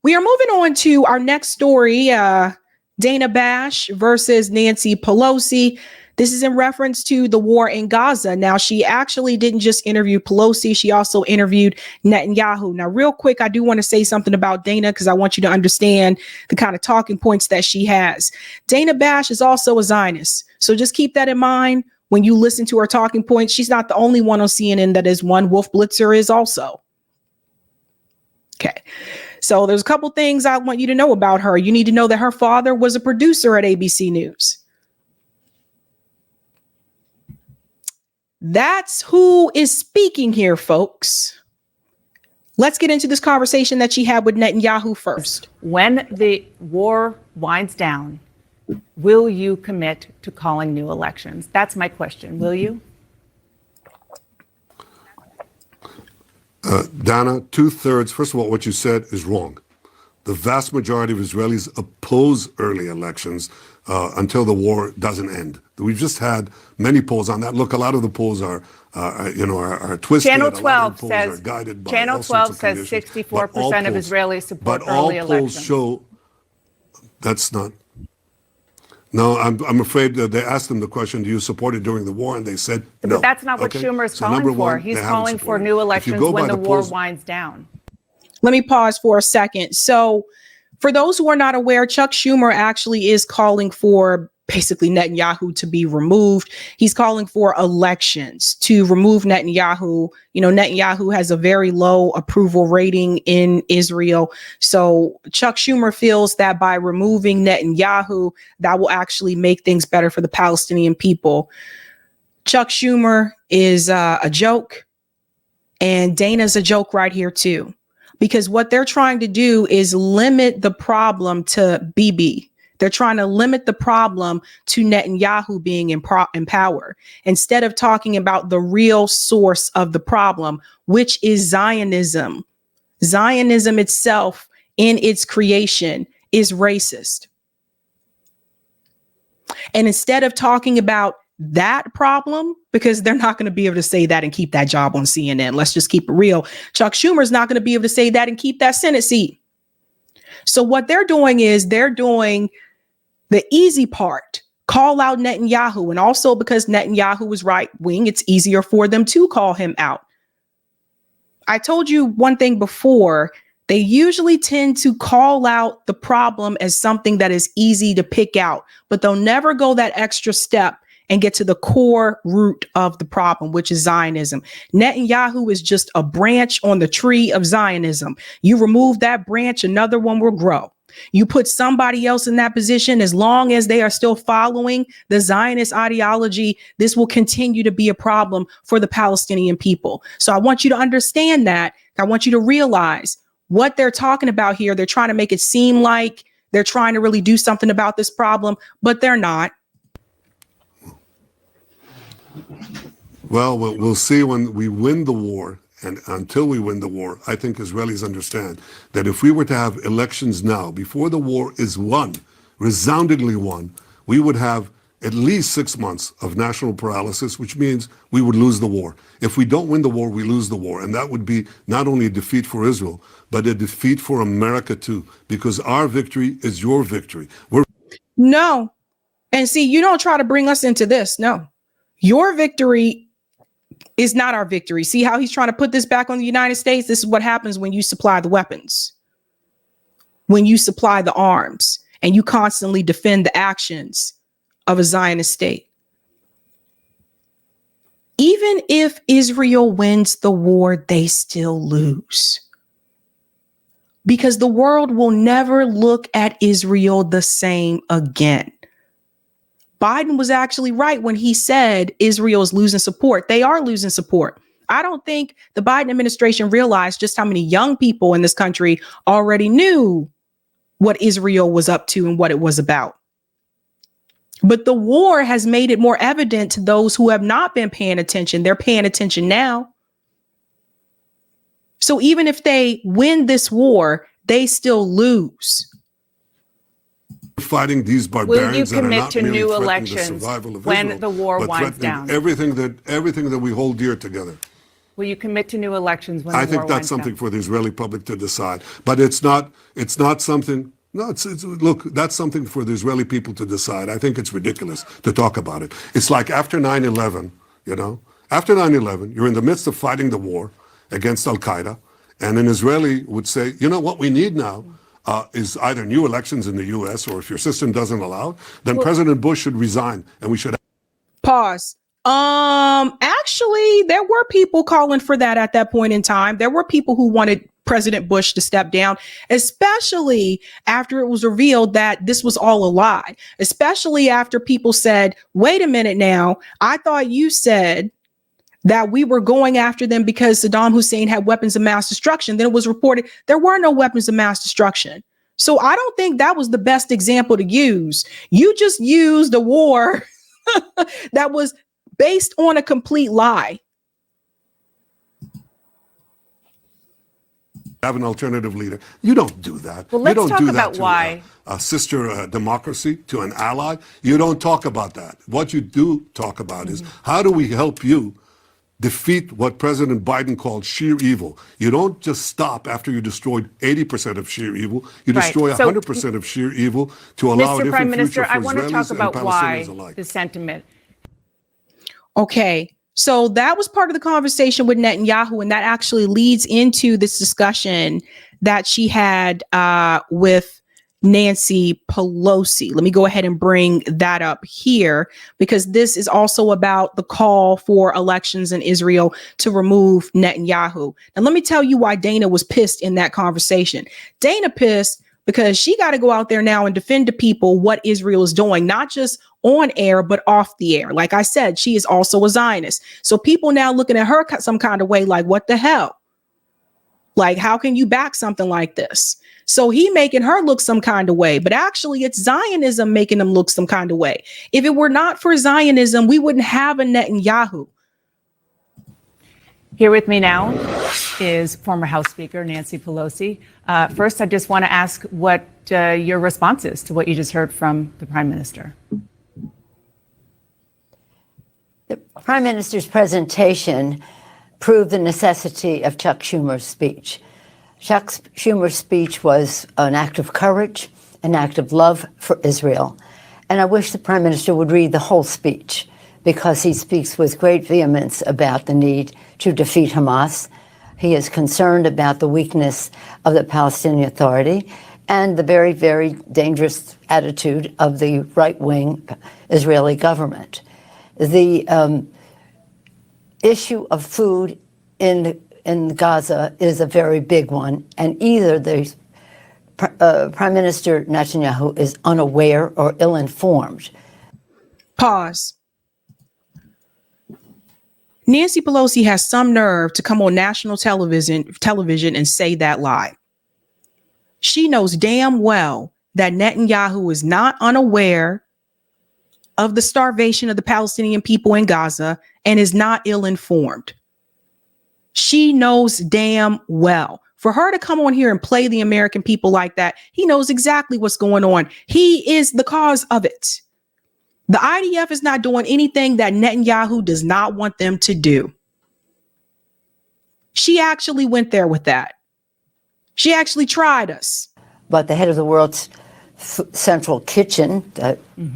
We are moving on to our next story, Dana Bash versus Nancy Pelosi. This is in reference to the war in Gaza. Now, she actually didn't just interview Pelosi. She also interviewed Netanyahu. Now, real quick, I do want to say something about Dana because I want you to understand the kind of talking points that she has. Dana Bash is also a Zionist. So just keep that in mind when you listen to her talking points. She's not the only one on CNN that is one. Wolf Blitzer is also. Okay. So there's a couple things I want you to know about her. You need to know that her father was a producer at ABC News. That's who is speaking here, folks. Let's get into this conversation that she had with Netanyahu first. When the war winds down, will you commit to calling new elections? That's my question. Will you? Dana, 2/3. First of all, what you said is wrong. The vast majority of Israelis oppose early elections until the war doesn't end. We've just had many polls on that. Look, a lot of the polls are twisted. Channel 12 says, guided by Channel 12 says 64% of Israelis support early elections. But all polls show that's not. No, I'm afraid that they asked them the question, do you support it during the war? And they said no. But that's not what Schumer is calling for. He's calling for new elections when the war winds down. Let me pause for a second. So for those who are not aware, Chuck Schumer actually is calling for basically Netanyahu to be removed. He's calling for elections to remove Netanyahu. You know, Netanyahu has a very low approval rating in Israel. So Chuck Schumer feels that by removing Netanyahu, that will actually make things better for the Palestinian people. Chuck Schumer is a joke, and Dana's a joke right here too. Because what they're trying to do is limit the problem to Bibi. They're trying to limit the problem to Netanyahu being in power instead of talking about the real source of the problem, which is Zionism. Zionism itself in its creation is racist. And instead of talking about that problem, because they're not going to be able to say that and keep that job on CNN. Let's just keep it real. Chuck Schumer is not going to be able to say that and keep that Senate seat. So what they're doing is they're doing the easy part, call out Netanyahu. And also because Netanyahu is right wing, it's easier for them to call him out. I told you one thing before. They usually tend to call out the problem as something that is easy to pick out, but they'll never go that extra step and get to the core root of the problem, which is Zionism. Netanyahu is just a branch on the tree of Zionism. You remove that branch, another one will grow. You put somebody else in that position, as long as they are still following the Zionist ideology, this will continue to be a problem for the Palestinian people. So I want you to understand that. I want you to realize what they're talking about here. They're trying to make it seem like they're trying to really do something about this problem, but they're not. Well, we'll see when we win the war. And until we win the war, I think Israelis understand that if we were to have elections now, before the war is won, resoundingly won, we would have at least 6 months of national paralysis, which means we would lose the war. If we don't win the war, we lose the war. And that would be not only a defeat for Israel, but a defeat for America too, because our victory is your victory. No. And see, you don't try to bring us into this. No. Your victory is not our victory. See how he's trying to put this back on the United States? This is what happens when you supply the weapons, when you supply the arms, and you constantly defend the actions of a Zionist state. Even if Israel wins the war, they still lose. Because the world will never look at Israel the same again. Biden was actually right when he said Israel is losing support. They are losing support. I don't think the Biden administration realized just how many young people in this country already knew what Israel was up to and what it was about. But the war has made it more evident to those who have not been paying attention. They're paying attention now. So even if they win this war, they still lose. Fighting these barbarians. Will you commit to new elections when the war winds down? Everything that we hold dear together. Will you commit to new elections when I the war think that's winds something down? for the Israeli public to decide. But it's not something, no, look, that's something for the Israeli people to decide. I think it's ridiculous to talk about it. It's like after 9/11, after 9/11, you're in the midst of fighting the war against Al-Qaeda, and an Israeli would say, you know what we need now is either new elections in the U.S., or if your system doesn't allow it, then President Bush should resign, and we should... Pause. Actually, there were people calling for that at that point in time. There were people who wanted President Bush to step down, especially after it was revealed that this was all a lie, especially after people said, wait a minute now, I thought you said that we were going after them because Saddam Hussein had weapons of mass destruction. Then it was reported there were no weapons of mass destruction. So I don't think that was the best example to use. You just used a war that was based on a complete lie. Have an alternative leader. You don't do that. Well, let's you don't talk do that about to why. A sister democracy, to an ally. You don't talk about that. What you do talk about is how do we help you defeat what President Biden called sheer evil. You don't just stop after you destroyed 80% of sheer evil. You destroy 100% of sheer evil to allow a Mr. Prime different Minister, future for I want to Israelis talk and about why Palestinians alike. the sentiment. Okay, so that was part of the conversation with Netanyahu, and that actually leads into this discussion that she had with Nancy Pelosi. Let me go ahead and bring that up here, because this is also about the call for elections in Israel to remove Netanyahu. And let me tell you why Dana was pissed in that conversation. Dana pissed because she got to go out there now and defend to people what Israel is doing, not just on air, but off the air. Like I said, she is also a Zionist. So people now looking at her some kind of way, like, what the hell? Like, how can you back something like this? So he making her look some kind of way, but actually it's Zionism making them look some kind of way. If it were not for Zionism, we wouldn't have a Netanyahu. Here with me now is former House Speaker Nancy Pelosi. First, I just want to ask what your response is to what you just heard from the Prime Minister. The Prime Minister's presentation proved the necessity of Chuck Schumer's speech. Chuck Schumer's speech was an act of courage, an act of love for Israel. And I wish the Prime Minister would read the whole speech, because he speaks with great vehemence about the need to defeat Hamas. He is concerned about the weakness of the Palestinian Authority and the very, very dangerous attitude of the right-wing Israeli government. The issue of food in Gaza is a very big one, and either the Prime Minister Netanyahu is unaware or ill-informed. Pause. Nancy Pelosi has some nerve to come on national television and say that lie. She knows damn well that Netanyahu is not unaware of the starvation of the Palestinian people in Gaza and is not ill-informed. She knows damn well. For her to come on here and play the American people like that, he knows exactly what's going on. He is the cause of it. The IDF is not doing anything that Netanyahu does not want them to do. She actually went there with that. She actually tried us. But the head of the world's central kitchen,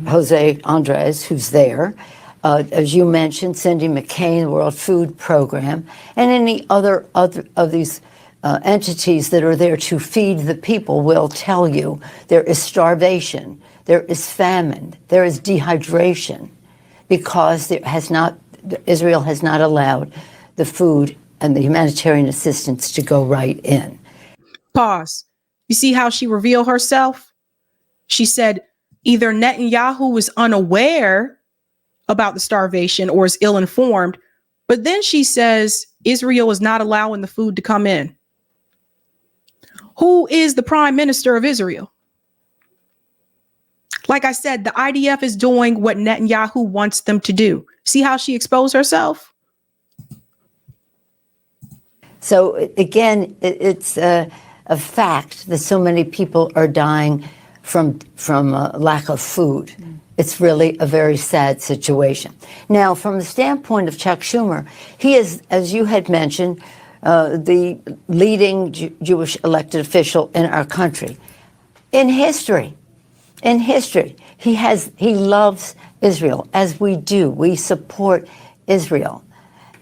Jose Andres, who's there, as you mentioned, Cindy McCain, the World Food Program, and any other of these entities that are there to feed the people will tell you there is starvation, there is famine, there is dehydration, because Israel has not allowed the food and the humanitarian assistance to go right in. Pause. You see how she revealed herself? She said either Netanyahu is unaware about the starvation or is ill-informed, but then she says Israel is not allowing the food to come in. Who is the Prime Minister of Israel? Like I said, the IDF is doing what Netanyahu wants them to do. See how she exposed herself? So again, it's a fact that so many people are dying from lack of food. It's really a very sad situation. Now, from the standpoint of Chuck Schumer, he is, as you had mentioned, the leading Jewish elected official in our country. In history, he loves Israel, as we do. We support Israel.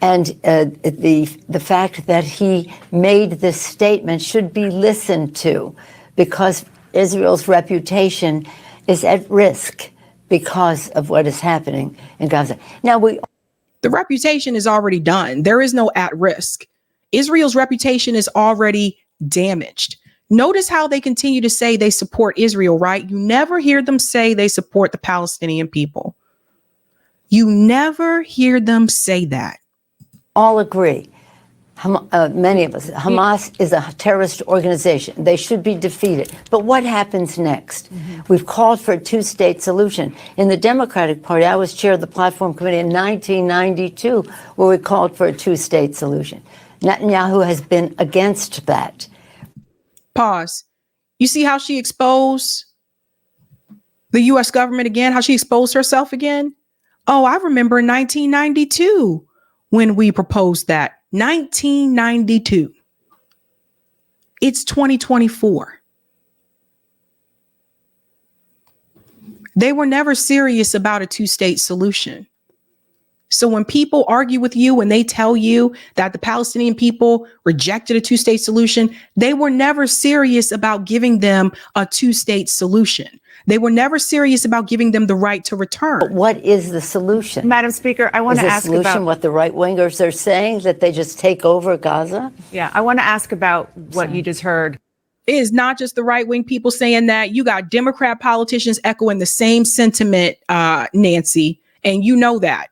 And the fact that he made this statement should be listened to, because Israel's reputation is at risk because of what is happening in Gaza. Now, the reputation is already done. There is no at risk. Israel's reputation is already damaged. Notice how they continue to say they support Israel, right? You never hear them say they support the Palestinian people. You never hear them say that. All agree. Many of us, Hamas is a terrorist organization. They should be defeated. But what happens next? We've called for a two-state solution. In the Democratic Party, I was chair of the platform committee in 1992, where we called for a two-state solution. Netanyahu has been against that. Pause. You see how she exposed the U.S. government again, how she exposed herself again? Oh, I remember 1992 when we proposed that. 1992. It's 2024. They were never serious about a two-state solution. So when people argue with you and they tell you that the Palestinian people rejected a two-state solution, they were never serious about giving them a two-state solution. They were never serious about giving them the right to return. But what is the solution? Madam Speaker, I want to ask about... Is the solution what the right-wingers are saying, that they just take over Gaza? Yeah, I want to ask about what you just heard. It is not just the right-wing people saying that. You got Democrat politicians echoing the same sentiment, Nancy, and you know that.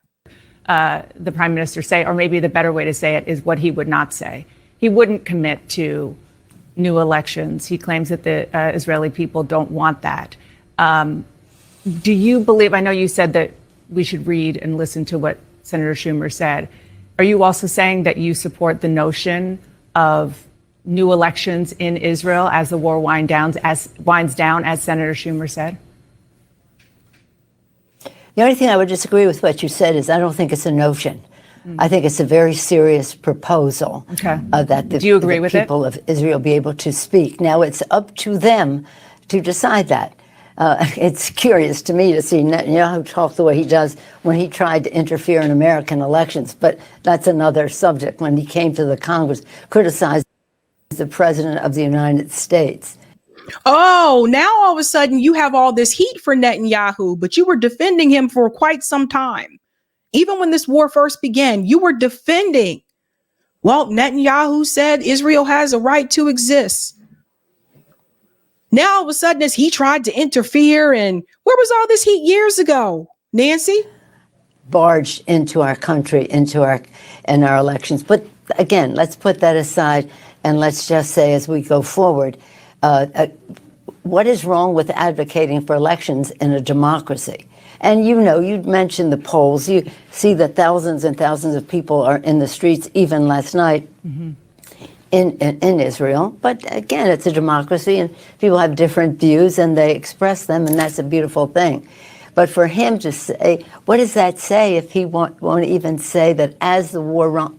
The prime minister say, or maybe the better way to say it is what he would not say. He wouldn't commit to new elections. He claims that the Israeli people don't want that. Do you believe, I know you said that we should read and listen to what Senator Schumer said. Are you also saying that you support the notion of new elections in Israel as the war winds down, as Senator Schumer said? The only thing I would disagree with what you said is I don't think it's a notion. I think it's a very serious proposal that the people of Israel be able to speak. Now, it's up to them to decide that. It's curious to me to see Netanyahu talk the way he does when he tried to interfere in American elections, but that's another subject. When he came to the Congress, criticized the President of the United States. Oh, now all of a sudden you have all this heat for Netanyahu, but you were defending him for quite some time. Even when this war first began, you were defending. Well, Netanyahu said Israel has a right to exist. Now all of a sudden, as he tried to interfere, and where was all this heat years ago, Nancy? Barged into our country, into our elections. But again, let's put that aside and let's just say, as we go forward, what is wrong with advocating for elections in a democracy? And you know, you mentioned the polls. You see that thousands and thousands of people are in the streets, even last night in Israel. But again, it's a democracy, and people have different views, and they express them, and that's a beautiful thing. But for him to say, what does that say if he won't even say that as the war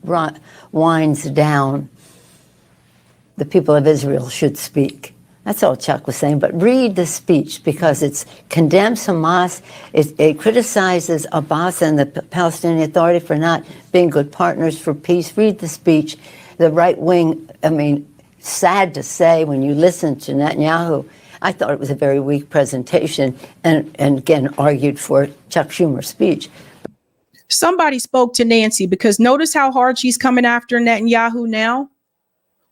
winds down, the people of Israel should speak? That's all Chuck was saying. But read the speech, because it condemns Hamas. It criticizes Abbas and the Palestinian Authority for not being good partners for peace. Read the speech. The right wing, I mean, sad to say, when you listen to Netanyahu, I thought it was a very weak presentation, and again argued for Chuck Schumer's speech. Somebody spoke to Nancy, because notice how hard she's coming after Netanyahu now.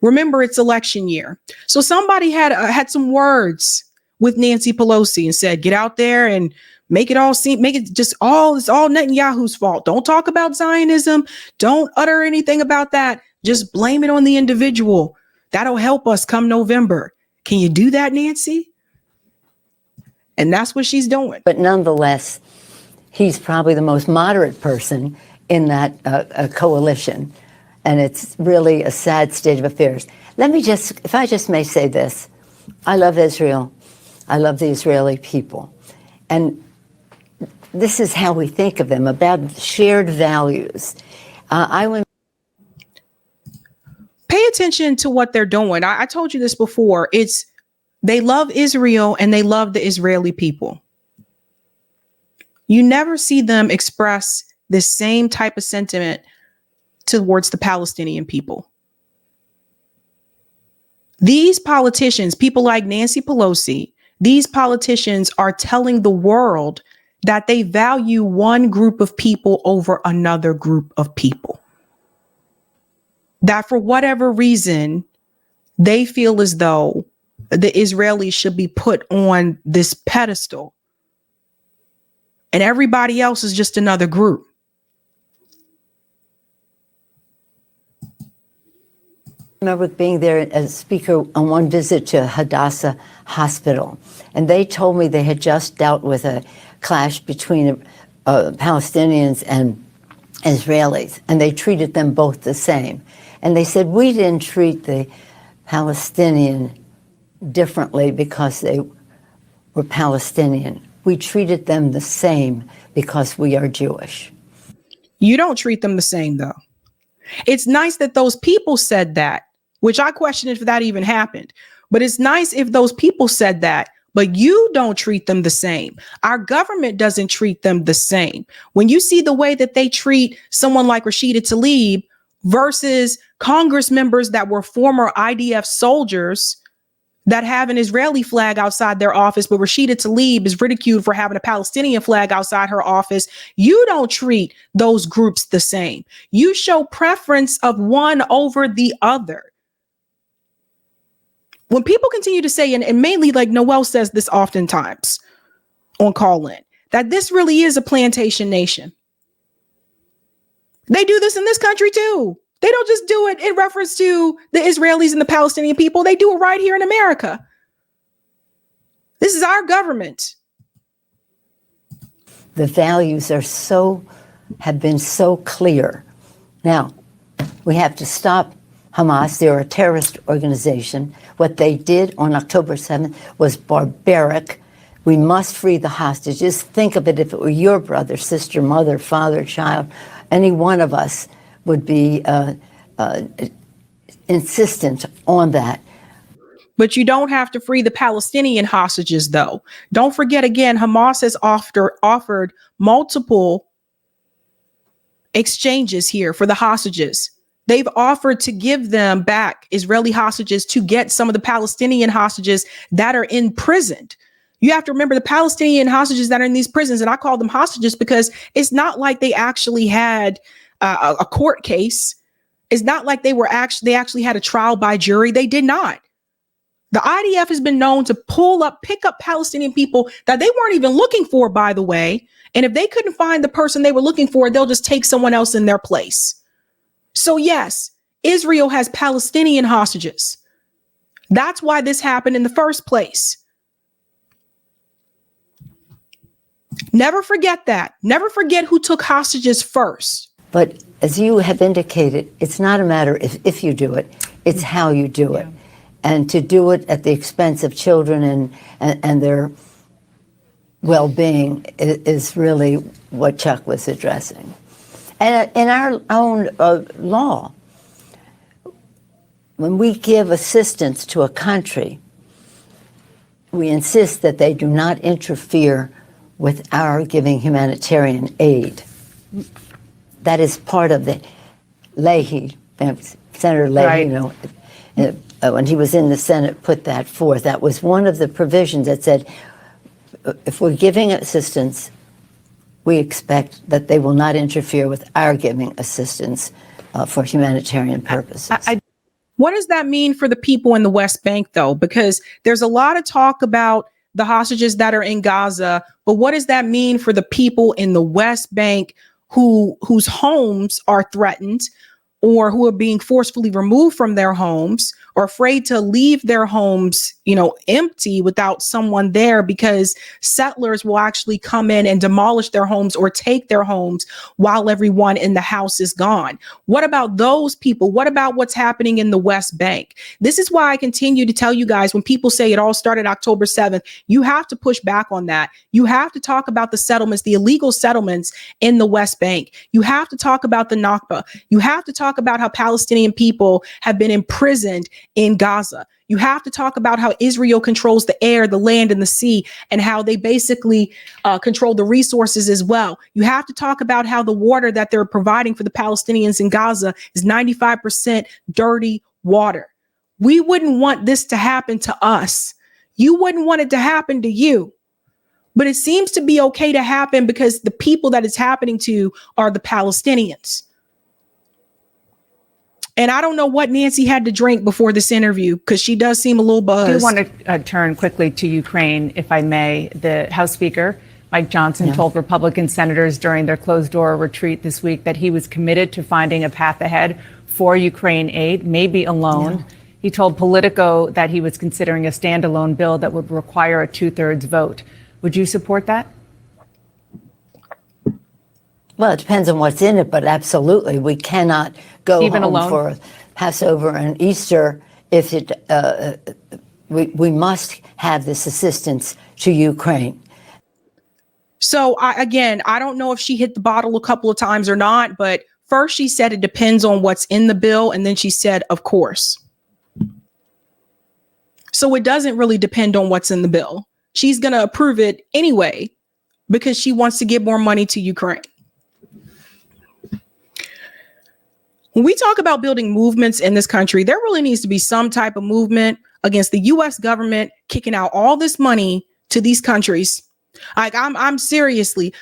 Remember, it's election year. So somebody had some words with Nancy Pelosi and said, get out there and make it just all, it's all Netanyahu's fault. Don't talk about Zionism. Don't utter anything about that. Just blame it on the individual. That'll help us come November. Can you do that, Nancy? And that's what she's doing. But nonetheless, he's probably the most moderate person in that coalition. And it's really a sad state of affairs. Let me just, if I just may say this, I love Israel. I love the Israeli people. And this is how we think of them, about shared values. Pay attention to what they're doing. I told you this before. They love Israel and they love the Israeli people. You never see them express this same type of sentiment towards the Palestinian people. These politicians, people like Nancy Pelosi, these politicians are telling the world that they value one group of people over another group of people. That for whatever reason, they feel as though the Israelis should be put on this pedestal and everybody else is just another group. I remember being there as a speaker on one visit to Hadassah Hospital, and they told me they had just dealt with a clash between Palestinians and Israelis, and they treated them both the same. And they said, we didn't treat the Palestinian differently because they were Palestinian. We treated them the same because we are Jewish. You don't treat them the same, though. It's nice that those people said that, which I question if that even happened. But it's nice if those people said that, but you don't treat them the same. Our government doesn't treat them the same. When you see the way that they treat someone like Rashida Tlaib versus Congress members that were former IDF soldiers that have an Israeli flag outside their office, but Rashida Tlaib is ridiculed for having a Palestinian flag outside her office, you don't treat those groups the same. You show preference of one over the other. When people continue to say, and mainly like Noel says this oftentimes on Call In, that this really is a plantation nation. They do this in this country too. They don't just do it in reference to the Israelis and the Palestinian people. They do it right here in America. This is our government. The values have been so clear. Now, we have to stop Hamas. They're a terrorist organization. What they did on October 7th was barbaric. We must free the hostages. Think of it, if it were your brother, sister, mother, father, child, any one of us would be insistent on that. But you don't have to free the Palestinian hostages, though. Don't forget, again, Hamas has offered multiple exchanges here for the hostages. They've offered to give them back Israeli hostages to get some of the Palestinian hostages that are imprisoned. You have to remember the Palestinian hostages that are in these prisons, and I call them hostages because it's not like they actually had a court case. It's not like they actually had a trial by jury. They did not. The IDF has been known to pick up Palestinian people that they weren't even looking for, by the way. And if they couldn't find the person they were looking for, they'll just take someone else in their place. So yes, Israel has Palestinian hostages. That's why this happened in the first place. Never forget that. Never forget who took hostages first. But as you have indicated, it's not a matter if you do it, it's how you do it. And to do it at the expense of children and their well-being is really what Chuck was addressing. And in our own law, when we give assistance to a country, we insist that they do not interfere with our giving humanitarian aid. That is part of the Leahy, Senator Leahy, right. When he was in the Senate, put that forth. That was one of the provisions that said, if we're giving assistance, we expect that they will not interfere with our giving assistance for humanitarian purposes. What does that mean for the people in the West Bank, though? Because there's a lot of talk about the hostages that are in Gaza, but what does that mean for the people in the West Bank whose homes are threatened or who are being forcefully removed from their homes or afraid to leave their homes empty without someone there, because settlers will actually come in and demolish their homes or take their homes while everyone in the house is gone. What about those people? What about what's happening in the West Bank? This is why I continue to tell you guys, when people say it all started October 7th, you have to push back on that. You have to talk about the settlements, the illegal settlements in the West Bank. You have to talk about the Nakba. You have to talk about how Palestinian people have been imprisoned in Gaza. You have to talk about how Israel controls the air, the land, and the sea, and how they basically control the resources as well. You have to talk about how the water that they're providing for the Palestinians in Gaza is 95% dirty water. We wouldn't want this to happen to us. You wouldn't want it to happen to you. But it seems to be okay to happen because the people that it's happening to are the Palestinians. And I don't know what Nancy had to drink before this interview, because she does seem a little buzzed. I do want to turn quickly to Ukraine, if I may. The House Speaker, Mike Johnson, told Republican senators during their closed-door retreat this week that he was committed to finding a path ahead for Ukraine aid, maybe alone. Yeah. He told Politico that he was considering a standalone bill that would require a 2/3 vote. Would you support that? Well, it depends on what's in it, but absolutely. We cannot go even home alone for Passover and Easter if it. We must have this assistance to Ukraine. So I don't know if she hit the bottle a couple of times or not, but first she said it depends on what's in the bill, and then she said, of course. So it doesn't really depend on what's in the bill. She's going to approve it anyway because she wants to give more money to Ukraine. When we talk about building movements in this country, there really needs to be some type of movement against the U.S. government kicking out all this money to these countries. Like I'm seriously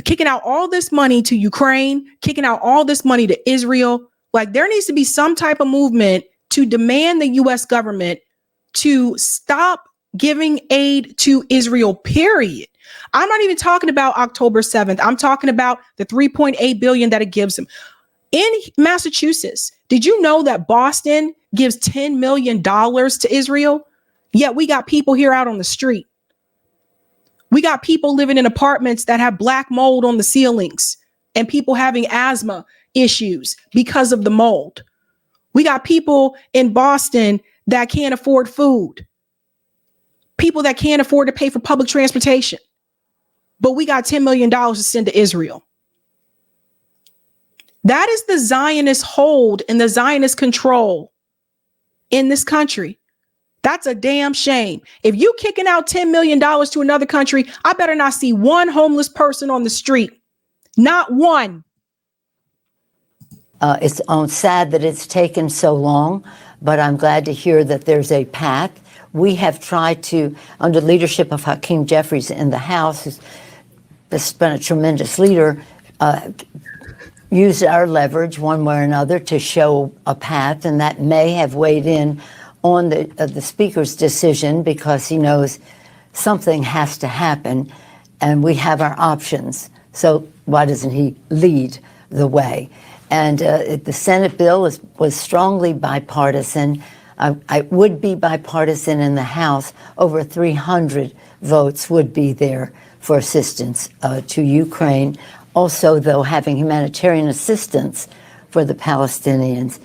kicking out all this money to Ukraine, kicking out all this money to Israel. Like there needs to be some type of movement to demand the U.S. government to stop giving aid to Israel, period. I'm not even talking about October 7th. I'm talking about the $3.8 billion that it gives them. In Massachusetts, did you know that Boston gives $10 million to Israel? Yet we got people here out on the street. We got people living in apartments that have black mold on the ceilings and people having asthma issues because of the mold. We got people in Boston that can't afford food. People that can't afford to pay for public transportation. But we got $10 million to send to Israel. That is the Zionist hold and the Zionist control in this country. That's a damn shame. If you kicking out $10 million to another country, I better not see one homeless person on the street. Not one. It's sad that it's taken so long, but I'm glad to hear that there's a path. We have tried to, under leadership of Hakeem Jeffries in the House, who's been a tremendous leader, use our leverage one way or another to show a path, and that may have weighed in on the Speaker's decision because he knows something has to happen and we have our options. So why doesn't he lead the way? And the Senate bill was strongly bipartisan. I would be bipartisan in the House. Over 300 votes would be there for assistance to Ukraine. Also, though, having humanitarian assistance for the Palestinians.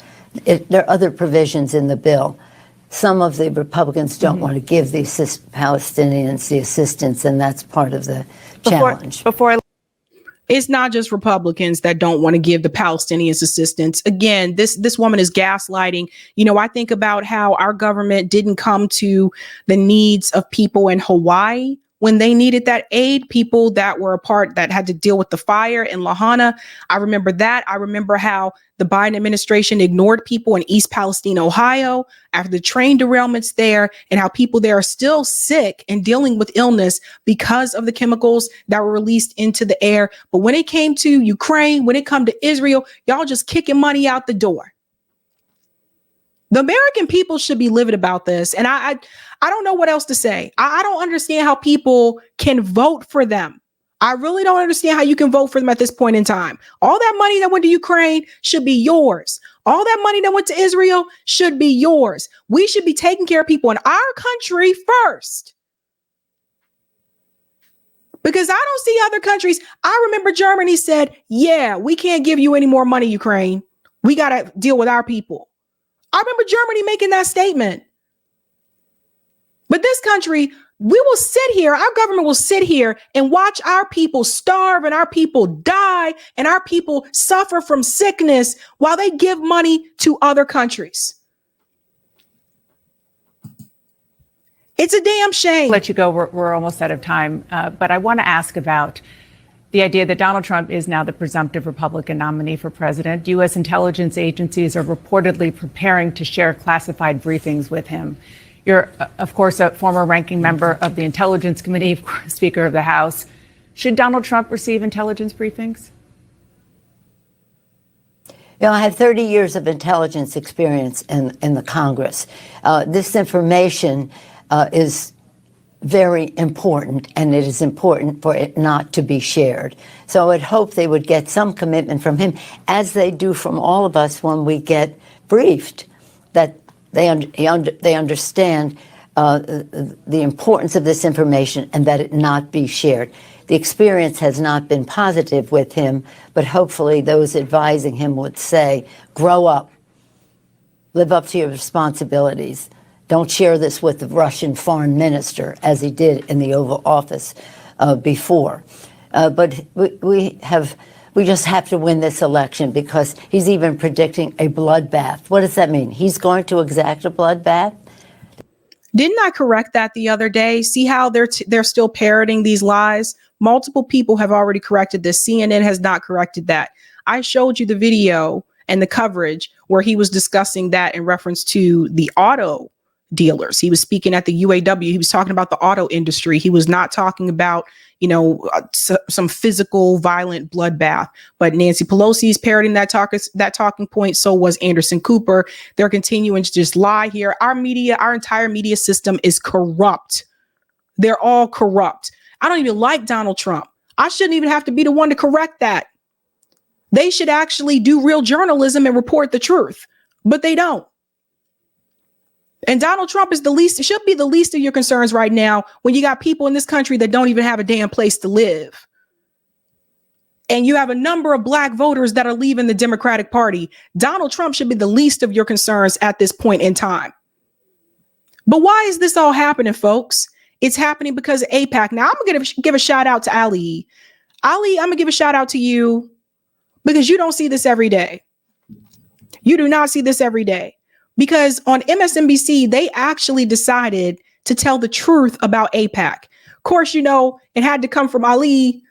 There are other provisions in the bill. Some of the Republicans don't want to give the Palestinians the assistance, and that's part of the challenge. It's not just Republicans that don't want to give the Palestinians assistance. Again, this woman is gaslighting. You know, I think about how our government didn't come to the needs of people in Hawaii when they needed that aid, people that were a part that had to deal with the fire in Lahaina. I remember that. I remember how the Biden administration ignored people in East Palestine, Ohio, after the train derailments there, and how people there are still sick and dealing with illness because of the chemicals that were released into the air. But when it came to Ukraine, when it come to Israel, y'all just kicking money out the door. The American people should be livid about this. And I don't know what else to say. I don't understand how people can vote for them. I really don't understand how you can vote for them at this point in time. All that money that went to Ukraine should be yours. All that money that went to Israel should be yours. We should be taking care of people in our country first. Because I don't see other countries. I remember Germany said, yeah, we can't give you any more money, Ukraine. We got to deal with our people. I remember Germany making that statement. But this country, we will sit here, our government will sit here and watch our people starve and our people die and our people suffer from sickness while they give money to other countries. It's a damn shame. Let you go. We're almost out of time. But I want to ask about the idea that Donald Trump is now the presumptive Republican nominee for president. U.S. intelligence agencies are reportedly preparing to share classified briefings with him. You're, of course, a former ranking member of the Intelligence Committee, Speaker of the House. Should Donald Trump receive intelligence briefings? You know, I have 30 years of intelligence experience in the Congress. This information is very important, and it is important for it not to be shared. So I would hope they would get some commitment from him, as they do from all of us when we get briefed, that they understand the importance of this information and that it not be shared. The experience has not been positive with him, but hopefully those advising him would say, grow up, live up to your responsibilities. Don't share this with the Russian foreign minister, as he did in the Oval Office before. But we just have to win this election, because he's even predicting a bloodbath. What does that mean? He's going to exact a bloodbath? Didn't I correct that the other day? See how they're still parroting these lies? Multiple people have already corrected this. CNN has not corrected that. I showed you the video and the coverage where he was discussing that in reference to the auto dealers. He was speaking at the UAW. He was talking about the auto industry. He was not talking about, some physical violent bloodbath. But Nancy Pelosi is parroting that talking point. So was Anderson Cooper. They're continuing to just lie here. Our media, our entire media system is corrupt. They're all corrupt. I don't even like Donald Trump. I shouldn't even have to be the one to correct that. They should actually do real journalism and report the truth, but they don't. And Donald Trump is should be the least of your concerns right now, when you got people in this country that don't even have a damn place to live. And you have a number of black voters that are leaving the Democratic Party. Donald Trump should be the least of your concerns at this point in time. But why is this all happening, folks? It's happening because of APAC. Now, I'm going to give a shout out to Ali. Ali, I'm going to give a shout out to you, because you don't see this every day. You do not see this every day. Because on MSNBC, they actually decided to tell the truth about APAC. Of course, it had to come from Ali.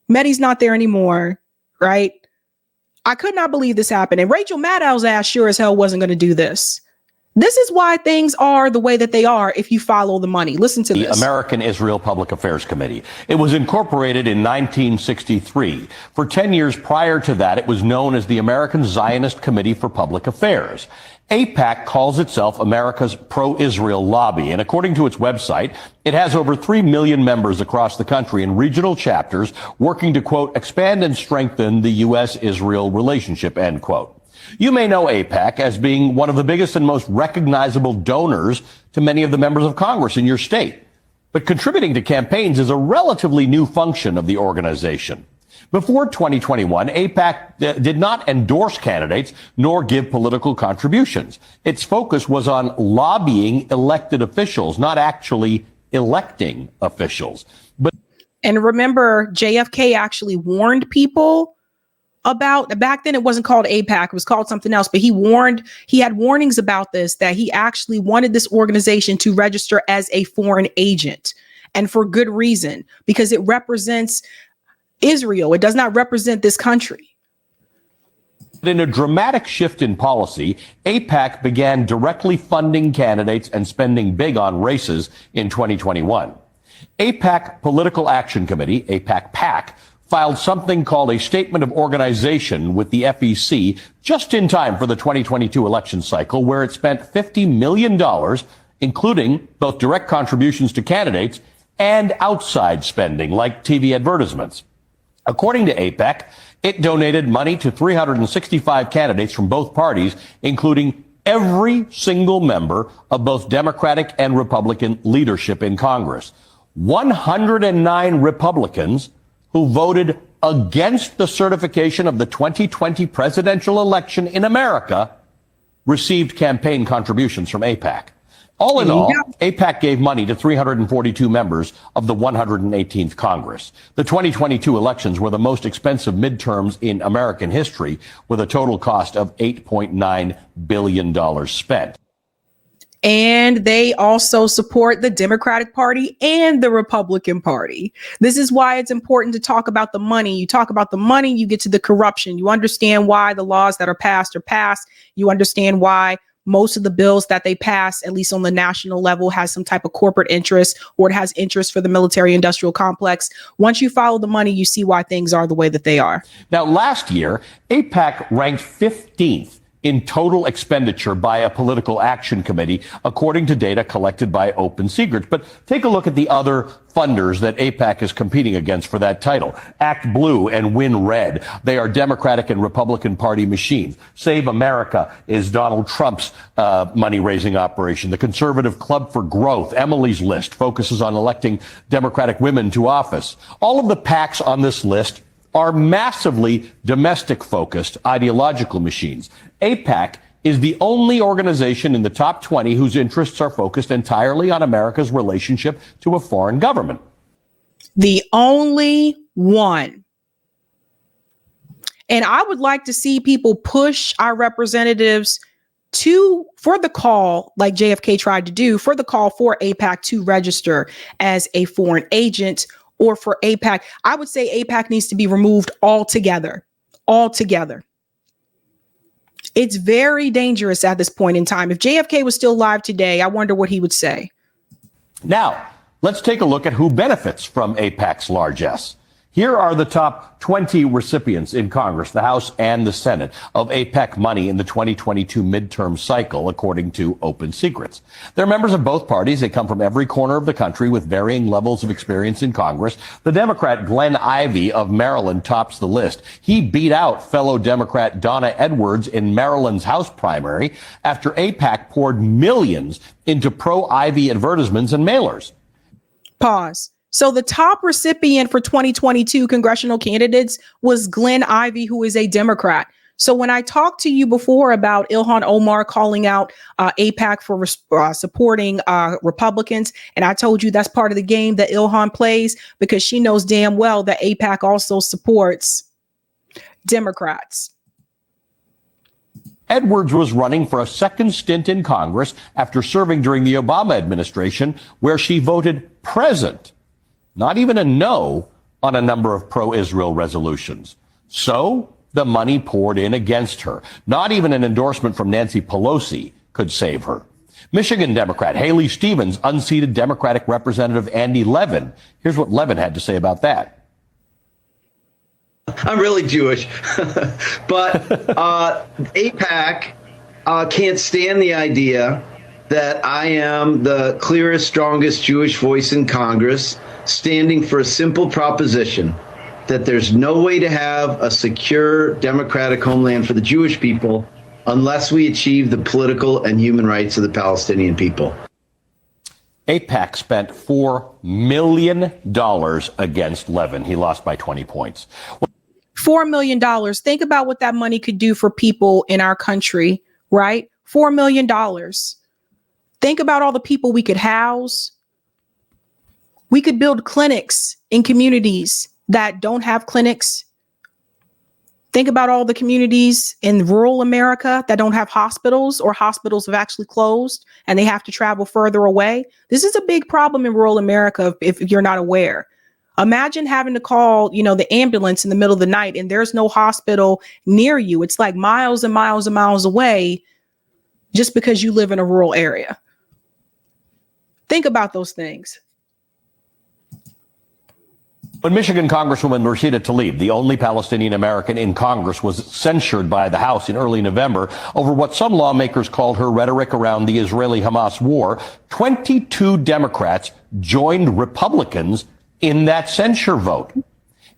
Mehdi's not there anymore, right? I could not believe this happened. And Rachel Maddow's ass sure as hell wasn't going to do this. This is why things are the way that they are if you follow the money. Listen to this. The American Israel Public Affairs Committee. It was incorporated in 1963. For 10 years prior to that, it was known as the American Zionist Committee for Public Affairs. APAC calls itself America's pro-Israel lobby, and according to its website, it has over 3 million members across the country in regional chapters working to, quote, expand and strengthen the U.S.-Israel relationship, end quote. You may know APAC as being one of the biggest and most recognizable donors to many of the members of Congress in your state. But contributing to campaigns is a relatively new function of the organization. Before 2021, APAC did not endorse candidates nor give political contributions. Its focus was on lobbying elected officials, not actually electing officials. And remember, JFK actually warned people about, back then it wasn't called APAC, it was called something else, but he had warnings about this, that he actually wanted this organization to register as a foreign agent, and for good reason, because it represents Israel. It does not represent this country. In a dramatic shift in policy, APAC began directly funding candidates and spending big on races in 2021. APAC Political Action Committee, APAC-PAC, filed something called a Statement of Organization with the FEC just in time for the 2022 election cycle, where it spent $50 million, including both direct contributions to candidates and outside spending like TV advertisements. According to APAC, it donated money to 365 candidates from both parties, including every single member of both Democratic and Republican leadership in Congress. 109 Republicans who voted against the certification of the 2020 presidential election in America received campaign contributions from APAC. All in all, APAC gave money to 342 members of the 118th Congress. The 2022 elections were the most expensive midterms in American history, with a total cost of $8.9 billion spent. And they also support the Democratic Party and the Republican Party. This is why it's important to talk about the money. You talk about the money, you get to the corruption. You understand why the laws that are passed. You understand why most of the bills that they pass, at least on the national level, has some type of corporate interest, or it has interest for the military industrial complex. Once you follow the money, you see why things are the way that they are. Now, last year, APAC ranked 15th in total expenditure by a political action committee, according to data collected by Open Secrets. But take a look at the other funders that APAC is competing against for that title. Act Blue and Win Red. They are Democratic and Republican Party machines. Save America is Donald Trump's money-raising operation. The Conservative Club for Growth, Emily's List, focuses on electing Democratic women to office. All of the PACs on this list are massively domestic-focused ideological machines. APAC is the only organization in the top 20 whose interests are focused entirely on America's relationship to a foreign government. The only one. And I would like to see people push our representatives for the call, like JFK tried to do, for the call for APAC to register as a foreign agent, or for APAC. I would say APAC needs to be removed altogether. It's very dangerous at this point in time. If JFK was still alive today, I wonder what he would say. Now, let's take a look at who benefits from APAC's largesse. Here are the top 20 recipients in Congress, the House and the Senate, of APAC money in the 2022 midterm cycle, according to Open Secrets. They're members of both parties. They come from every corner of the country with varying levels of experience in Congress. The Democrat Glenn Ivey of Maryland tops the list. He beat out fellow Democrat Donna Edwards in Maryland's House primary after APAC poured millions into pro-Ivey advertisements and mailers. Pause. So the top recipient for 2022 congressional candidates was Glenn Ivey, who is a Democrat. So when I talked to you before about Ilhan Omar calling out APAC for supporting Republicans, and I told you that's part of the game that Ilhan plays because she knows damn well that APAC also supports Democrats. Edwards was running for a second stint in Congress after serving during the Obama administration, where she voted present, not even a no, on a number of pro-Israel resolutions. So the money poured in against her. Not even an endorsement from Nancy Pelosi could save her. Michigan Democrat Haley Stevens unseated Democratic Representative Andy Levin. Here's what Levin had to say about that. I'm really Jewish, but APAC can't stand the idea that I am the clearest, strongest Jewish voice in Congress, standing for a simple proposition that there's no way to have a secure democratic homeland for the Jewish people unless we achieve the political and human rights of the Palestinian people. APAC spent $4 million against Levin. He lost by 20 points. $4 million. Think about what that money could do for people in our country, right? $4 million. Think about all the people we could house. We could build clinics in communities that don't have clinics. Think about all the communities in rural America that don't have hospitals, or hospitals have actually closed and they have to travel further away. This is a big problem in rural America if you're not aware. Imagine having to call, the ambulance in the middle of the night and there's no hospital near you. It's like miles and miles and miles away just because you live in a rural area. Think about those things. When Michigan Congresswoman Rashida Tlaib, the only Palestinian American in Congress, was censured by the House in early November over what some lawmakers called her rhetoric around the Israeli-Hamas war, 22 Democrats joined Republicans in that censure vote.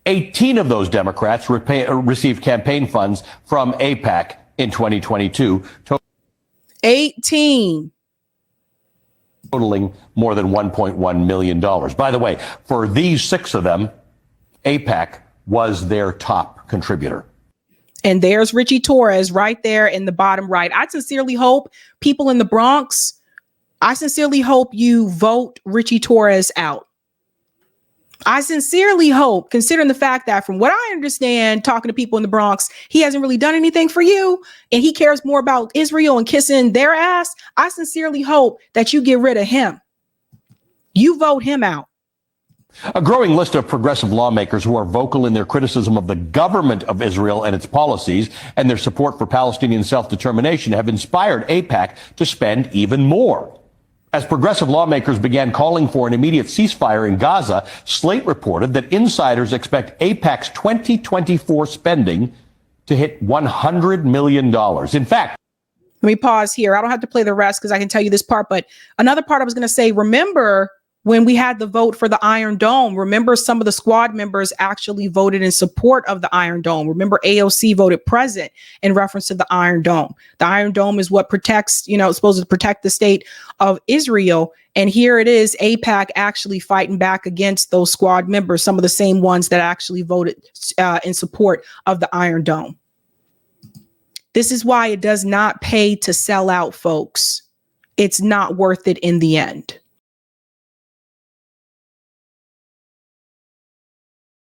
18 of those Democrats received campaign funds from APAC in 2022. 18. Totaling more than $1.1 million. By the way, for these 6 of them, APAC was their top contributor. And there's Richie Torres right there in the bottom right. I sincerely hope people in the Bronx, I sincerely hope you vote Richie Torres out. I sincerely hope, considering the fact that from what I understand, talking to people in the Bronx, he hasn't really done anything for you and he cares more about Israel and kissing their ass. I sincerely hope that you get rid of him. You vote him out. A growing list of progressive lawmakers who are vocal in their criticism of the government of Israel and its policies and their support for Palestinian self-determination have inspired APAC to spend even more. As progressive lawmakers began calling for an immediate ceasefire in Gaza, Slate reported that insiders expect APAC's 2024 spending to hit $100 million. In fact, let me pause here. I don't have to play the rest because I can tell you this part, but another part I was going to say, remember when we had the vote for the Iron Dome, remember some of the squad members actually voted in support of the Iron Dome. Remember AOC voted present in reference to the Iron Dome. The Iron Dome is what protects, it's supposed to protect the state of Israel. And here it is, APAC actually fighting back against those squad members, some of the same ones that actually voted in support of the Iron Dome. This is why it does not pay to sell out, folks. It's not worth it in the end.